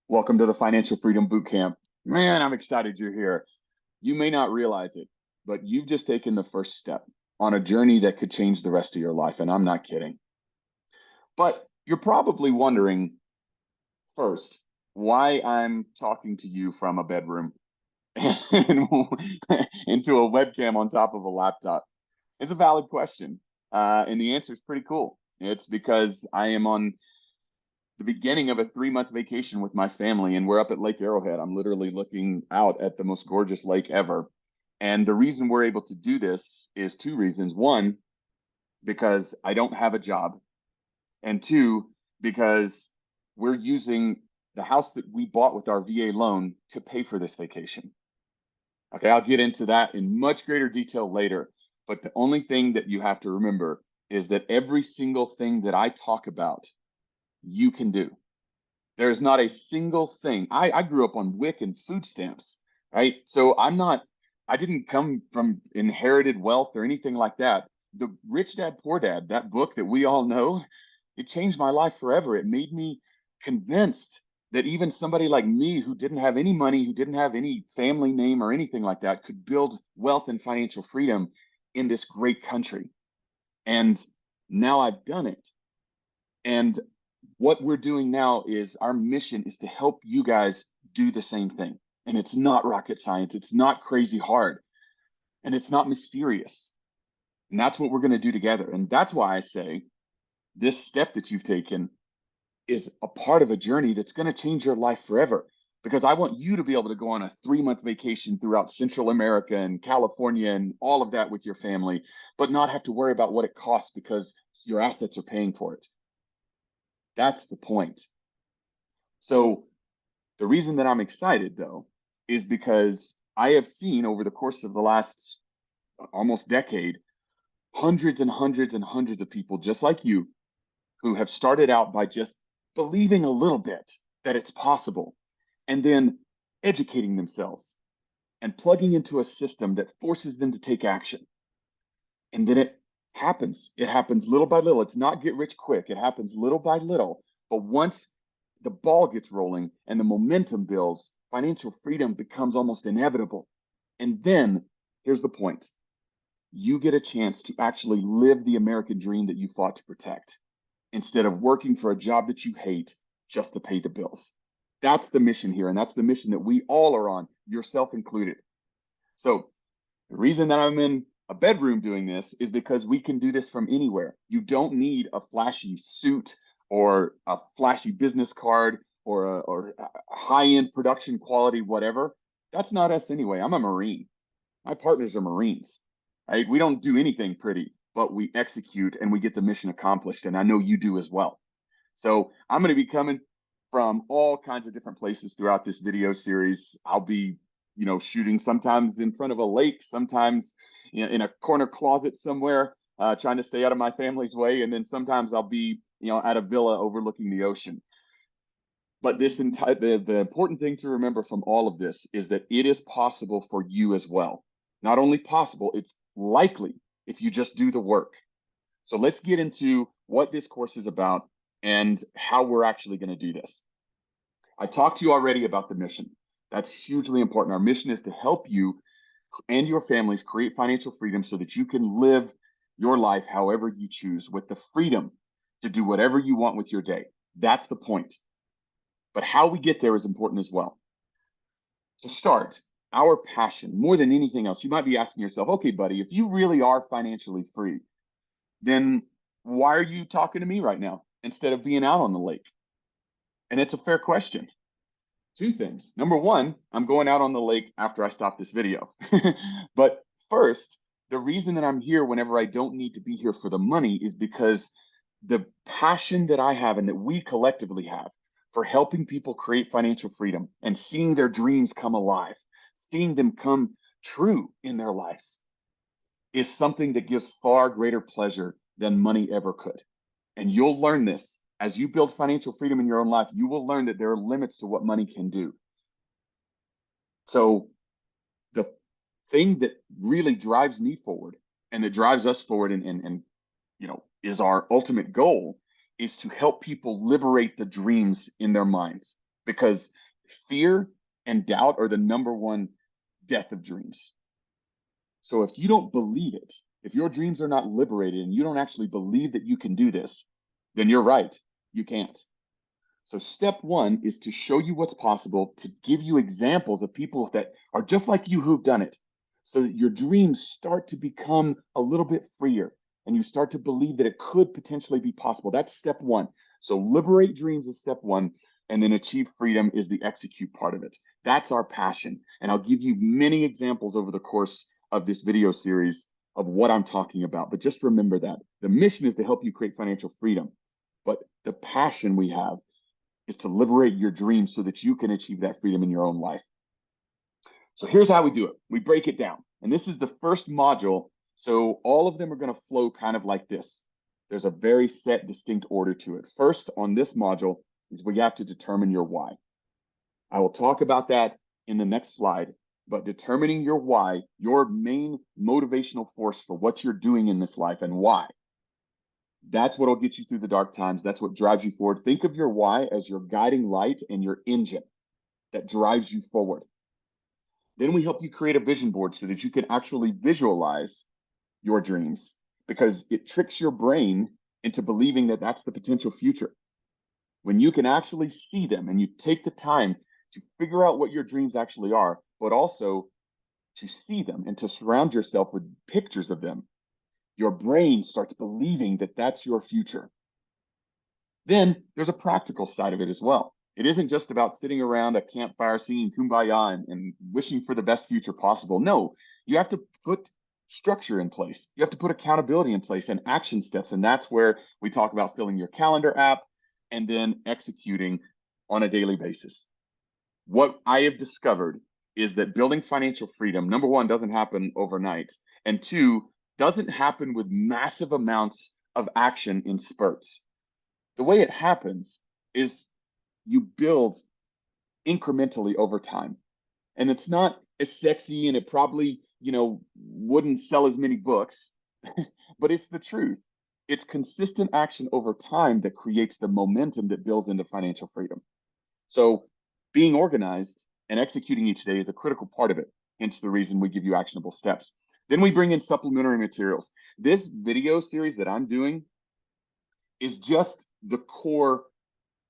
Welcome to the Financial Freedom Bootcamp. Man, I'm excited you're here. You may not realize it, but you've just taken the first step on a journey that could change the rest of your life, and I'm not kidding. But you're probably wondering first why I'm talking to you from a bedroom and into a webcam on top of a laptop. It's a valid question, and the answer is pretty cool. It's because I am on the beginning of a 3 month vacation with my family, and we're up at Lake Arrowhead. I'm literally looking out at the most gorgeous lake ever. And the reason we're able to do this is two reasons. One, because I don't have a job, and two, because we're using the house that we bought with our VA loan to pay for this vacation. Okay, I'll get into that in much greater detail later. But the only thing that you have to remember is that every single thing that I talk about, you can do. There's not a single thing. I grew up on WIC and food stamps, right? So I didn't come from inherited wealth or anything like that. The Rich Dad Poor Dad, that book that we all know, it changed my life forever. It made me convinced that even somebody like me who didn't have any money, who didn't have any family name or anything like that, could build wealth and financial freedom in this great country. And now I've done it. And what we're doing now is our mission is to help you guys do the same thing. And it's not rocket science, it's not crazy hard, and it's not mysterious. And that's what we're going to do together. And that's why I say this step that you've taken is a part of a journey that's going to change your life forever. Because I want you to be able to go on a 3 month vacation throughout Central America and California and all of that with your family, but not have to worry about what it costs because your assets are paying for it. That's the point. So the reason that I'm excited, though, is because I have seen over the course of the last almost decade hundreds and hundreds and hundreds of people just like you who have started out by just believing a little bit that it's possible and then educating themselves and plugging into a system that forces them to take action. And then it happens. It happens little by little. It's not get rich quick. It happens little by little. But once the ball gets rolling and the momentum builds, financial freedom becomes almost inevitable. And then here's the point: you get a chance to actually live the American dream that you fought to protect instead of working for a job that you hate just to pay the bills. That's the mission here. And that's the mission that we all are on, yourself included. So the reason that I'm in a bedroom doing this is because we can do this from anywhere. You don't need a flashy suit or a flashy business card or a high-end production quality, whatever. That's not us anyway. I'm a Marine. My partners are Marines, right? We don't do anything pretty, but we execute and we get the mission accomplished. And I know you do as well. So I'm going to be coming from all kinds of different places throughout this video series. I'll be, shooting sometimes in front of a lake, sometimes in a corner closet somewhere, trying to stay out of my family's way. And then sometimes I'll be, at a villa overlooking the ocean. But the important thing to remember from all of this is that it is possible for you as well. Not only possible, it's likely if you just do the work. So let's get into what this course is about and how we're actually going to do this. I talked to you already about the mission. That's hugely important. Our mission is to help you and your families create financial freedom so that you can live your life however you choose with the freedom to do whatever you want with your day. That's the point. But how we get there is important as well. To start, our passion, more than anything else, you might be asking yourself, okay, buddy, if you really are financially free, then why are you talking to me right now instead of being out on the lake? And it's a fair question. Two things. Number one, I'm going out on the lake after I stop this video. But first, the reason that I'm here whenever I don't need to be here for the money is because the passion that I have and that we collectively have for helping people create financial freedom and seeing their dreams come alive, seeing them come true in their lives, is something that gives far greater pleasure than money ever could. And you'll learn this as you build financial freedom in your own life. You will learn that there are limits to what money can do. So the thing that really drives me forward and that drives us forward and is our ultimate goal is to help people liberate the dreams in their minds. because fear and doubt are the number one death of dreams. So if you don't believe it, if your dreams are not liberated and you don't actually believe that you can do this, then you're right, you can't. So step one is to show you what's possible, to give you examples of people that are just like you who've done it, so that your dreams start to become a little bit freer and you start to believe that it could potentially be possible. That's step one. So liberate dreams is step one, and then achieve freedom is the execute part of it. That's our passion. And I'll give you many examples over the course of this video series of what I'm talking about. But just remember that the mission is to help you create financial freedom. But the passion we have is to liberate your dreams so that you can achieve that freedom in your own life. So here's how we do it. We break it down. And this is the first module. So all of them are going to flow kind of like this. There's a very set, distinct order to it. First, on this module, is we have to determine your why. I will talk about that in the next slide, but determining your why, your main motivational force for what you're doing in this life and why, that's what will get you through the dark times. That's what drives you forward. Think of your why as your guiding light and your engine that drives you forward. Then we help you create a vision board so that you can actually visualize your dreams, because it tricks your brain into believing that that's the potential future. When you can actually see them and you take the time to figure out what your dreams actually are, but also to see them and to surround yourself with pictures of them, your brain starts believing that that's your future. Then there's a practical side of it as well. It isn't just about sitting around a campfire singing Kumbaya and wishing for the best future possible. No, you have to put structure in place. You have to put accountability in place and action steps. And that's where we talk about filling your calendar app and then executing on a daily basis. What I have discovered is that building financial freedom, number one, doesn't happen overnight. And two, doesn't happen with massive amounts of action in spurts. The way it happens is you build incrementally over time. And it's not as sexy, and it probably, wouldn't sell as many books, but it's the truth. It's consistent action over time that creates the momentum that builds into financial freedom. So being organized and executing each day is a critical part of it. Hence the reason we give you actionable steps. Then we bring in supplementary materials. This video series that I'm doing is just the core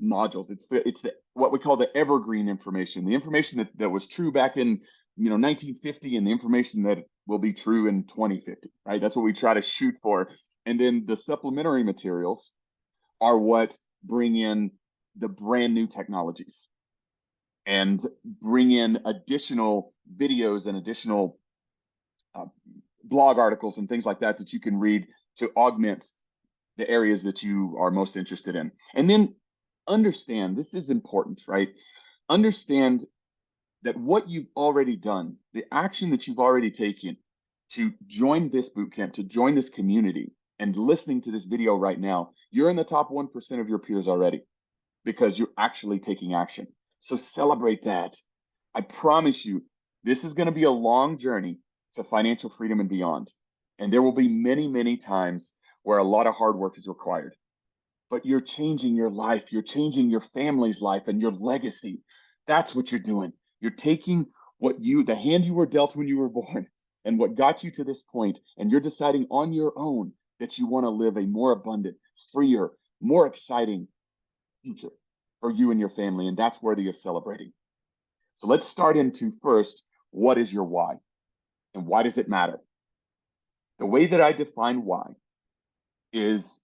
modules. It's the what we call the evergreen information, the information that was true back in 1950, and the information that will be true in 2050, right? That's what we try to shoot for. And then the supplementary materials are what bring in the brand new technologies and bring in additional videos and additional blog articles and things like that that you can read to augment the areas that you are most interested in. And then understand, this is important, right? Understand that what you've already done, the action that you've already taken to join this bootcamp, to join this community, and listening to this video right now, you're in the top 1% of your peers already because you're actually taking action. So celebrate that. I promise you, this is going to be a long journey to financial freedom and beyond. And there will be many, many times where a lot of hard work is required. But you're changing your life. You're changing your family's life and your legacy. That's what you're doing. You're taking the hand you were dealt when you were born and what got you to this point, and you're deciding on your own that you want to live a more abundant, freer, more exciting future for you and your family. And that's worthy of celebrating. So let's start into first, what is your why? And why does it matter? The way that I define why is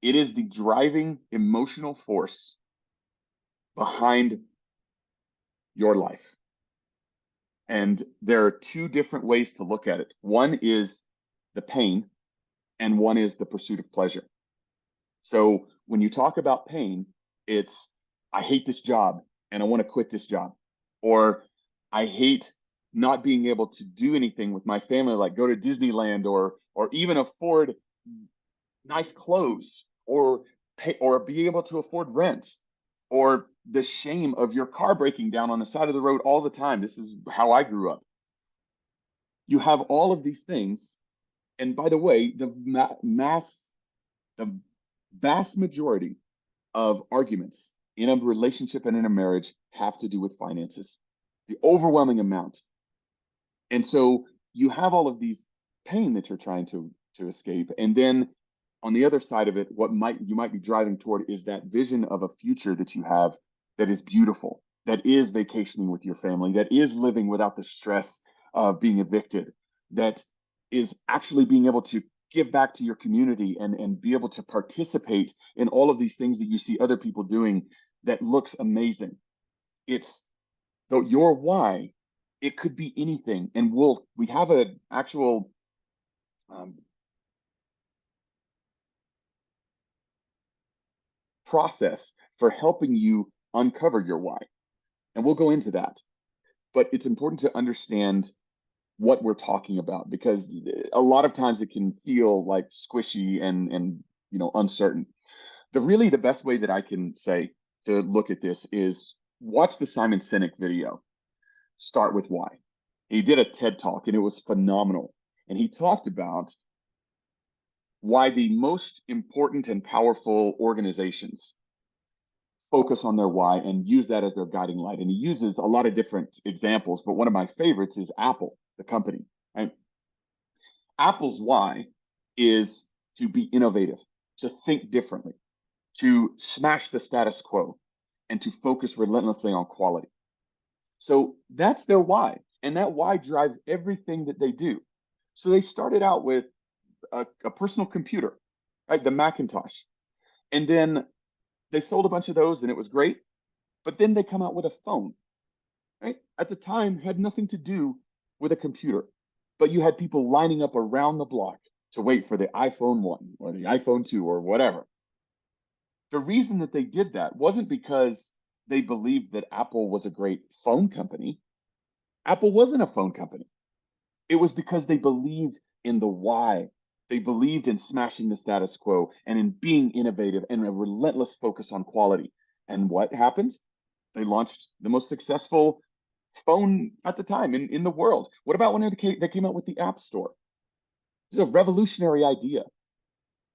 it is the driving emotional force behind your life. And there are two different ways to look at it. One is the pain, and one is the pursuit of pleasure. So when you talk about pain, it's, I hate this job and I want to quit this job. Or I hate not being able to do anything with my family, like go to Disneyland or even afford nice clothes or pay or be able to afford rent, or the shame of your car breaking down on the side of the road all the time. This is how I grew up. You have all of these things. And by the way, the vast majority of arguments in a relationship and in a marriage have to do with finances, the overwhelming amount. And so you have all of these pain that you're trying to escape. And then on the other side of it, what might you might be driving toward is that vision of a future that you have that is beautiful, that is vacationing with your family, that is living without the stress of being evicted, that is actually being able to give back to your community and be able to participate in all of these things that you see other people doing that looks amazing. It's though your why, it could be anything. And we have an actual um, process for helping you uncover your why. And we'll go into that. But it's important to understand what we're talking about because a lot of times it can feel like squishy and uncertain. The best way that I can say to look at this is watch the Simon Sinek video. Start with why. He did a TED talk and it was phenomenal. And he talked about why the most important and powerful organizations focus on their why and use that as their guiding light. And he uses a lot of different examples, but one of my favorites is Apple, the company. Right? Apple's why is to be innovative, to think differently, to smash the status quo, and to focus relentlessly on quality. So that's their why. And that why drives everything that they do. So they started out with a personal computer, right? The Macintosh. And then they sold a bunch of those and it was great. But then they come out with a phone, right? At the time, had nothing to do with a computer, but you had people lining up around the block to wait for the iPhone 1 or the iPhone 2 or whatever. The reason that they did that wasn't because they believed that Apple was a great phone company. Apple wasn't a phone company. It was because they believed in the why. They believed in smashing the status quo and in being innovative and a relentless focus on quality. And what happened? They launched the most successful phone at the time in the world. What about when they came out with the App Store? It's a revolutionary idea.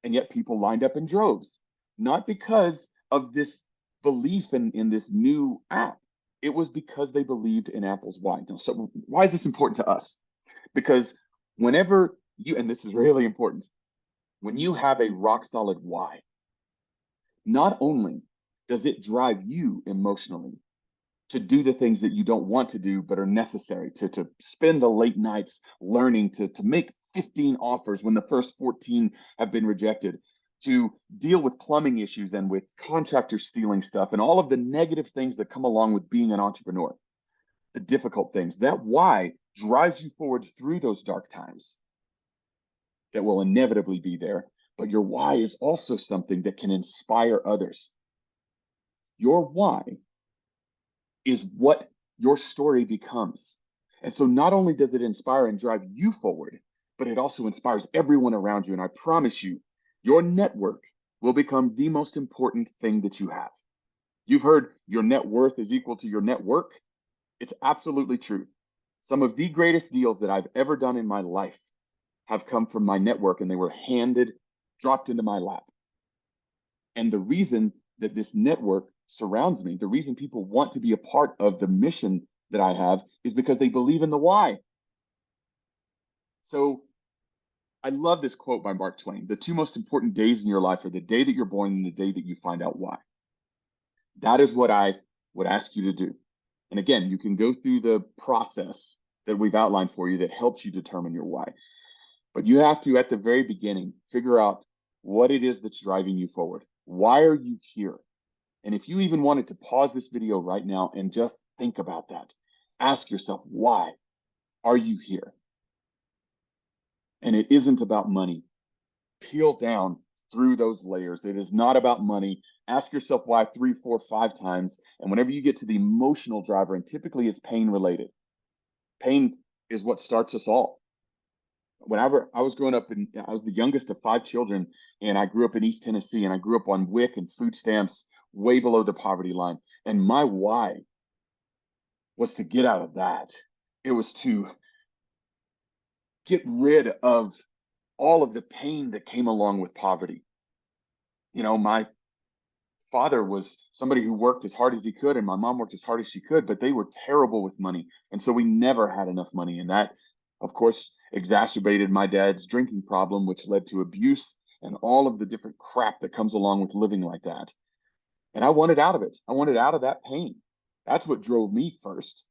And yet people lined up in droves, not because of this belief in this new app. It was because they believed in Apple's why. So why is this important to us? Because whenever you, and this is really important, when you have a rock solid why, not only does it drive you emotionally to do the things that you don't want to do but are necessary, to spend the late nights learning, to make 15 offers when the first 14 have been rejected, to deal with plumbing issues and with contractors stealing stuff and all of the negative things that come along with being an entrepreneur, the difficult things. That why drives you forward through those dark times that will inevitably be there. But your why is also something that can inspire others. Your why is what your story becomes. And so not only does it inspire and drive you forward, but it also inspires everyone around you. And I promise you, your network will become the most important thing that you have. You've heard your net worth is equal to your network. It's absolutely true. Some of the greatest deals that I've ever done in my life have come from my network and they were dropped into my lap. And the reason that this network surrounds me, the reason people want to be a part of the mission that I have is because they believe in the why. So I love this quote by Mark Twain. The two most important days in your life are the day that you're born and the day that you find out why. That is what I would ask you to do. And again, you can go through the process that we've outlined for you that helps you determine your why. But you have to, at the very beginning, figure out what it is that's driving you forward. Why are you here? And if you even wanted to pause this video right now and just think about that, ask yourself, why are you here? And it isn't about money. Peel down through those layers. It is not about money. Ask yourself why 3, 4, 5 times. And whenever you get to the emotional driver, and typically it's pain related, pain is what starts us all. Whenever I was growing up, I was the youngest of 5 children, and I grew up in East Tennessee, and I grew up on WIC and food stamps way below the poverty line. And my why was to get out of that. It was to get rid of all of the pain that came along with poverty. My father was somebody who worked as hard as he could, and my mom worked as hard as she could, but they were terrible with money. And so we never had enough money. And that, of course, exacerbated my dad's drinking problem, which led to abuse and all of the different crap that comes along with living like that. And I wanted out of it. I wanted out of that pain. That's what drove me first.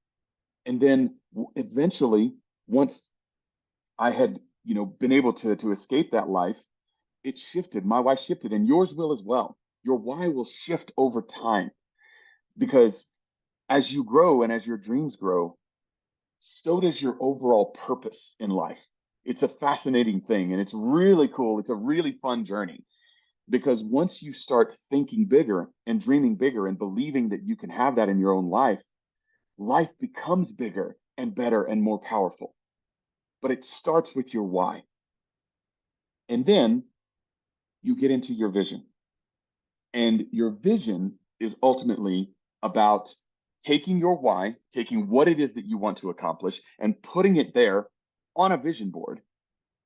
And then eventually, once I had, been able to escape that life, it shifted. My why shifted, and yours will as well. Your why will shift over time because as you grow and as your dreams grow, so does your overall purpose in life. It's a fascinating thing and it's really cool. It's a really fun journey because once you start thinking bigger and dreaming bigger and believing that you can have that in your own life, life becomes bigger and better and more powerful. But it starts with your why. And then you get into your vision. And your vision is ultimately about taking your why, taking what it is that you want to accomplish, and putting it there on a vision board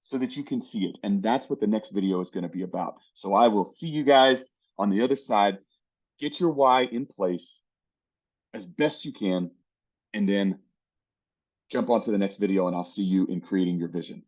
so that you can see it. And that's what the next video is going to be about. So I will see you guys on the other side. Get your why in place as best you can, and then jump on to the next video, and I'll see you in creating your vision.